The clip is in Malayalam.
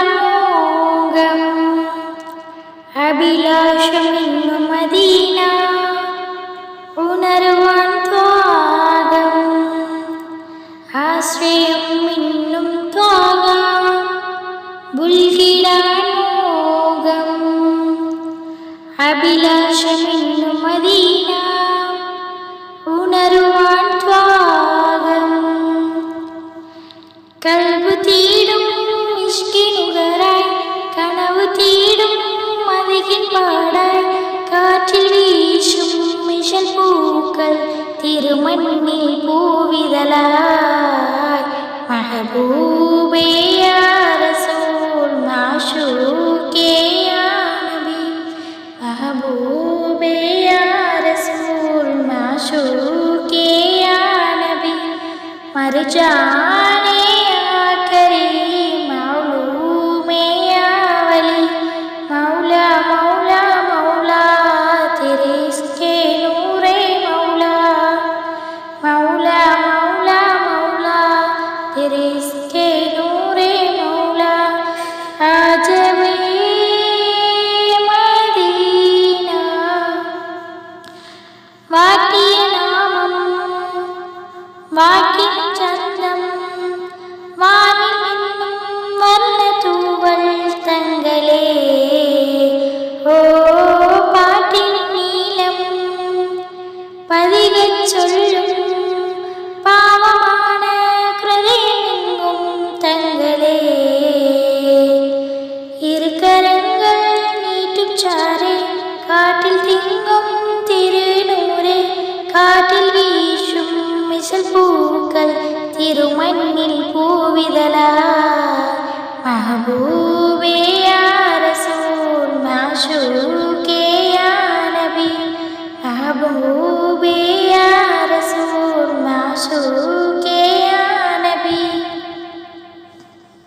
മോഹം അഭിലാഷമെന്നും മദീന ഉണരുവാൻ ത്വാഗം ആശ്രയം മിന്നും ത്വാഗം ബുൽകിടാൻ മോഹം അഭിലാഷമെന്നും മദീന ഉണരുവാൻ ത്വാഗം കൽബ് തീടും ഇഷ്കിനുകരായി കനവ് തീടും മതികിൻ പാടായി കാറ്റിൽ വീശും മിഷൽ പൂക്കൾ തിരുമണ്ണിൽ പൂവിതലായി മഹബൂബേ യാ റസൂൽ മാശൂഖേ യാ നബി മഹബൂബേ യാ റസൂൽ മാശൂഖേ യാ നബി മർജാനെ വാക്കിൻ ചന്തം വാനിൽ നിന്നും വന്ന തൂവൽ തങ്ങളെ ഓ പാട്ടിൻ നീലം പതികെ ചൊല്ലും പാവമാണ് ഹൃദയമെങ്ങും തങ്ങളെ ഇരുകരങ്ങൾ നീട്ടും ചാരെ കാട്ടിൽ തിങ്ങും തിരുനൂരെ കാറ്റിൽ വീശും മിസൽ പൂക്കൾ തിരുമണ്ണിൽ പൂവിതലാ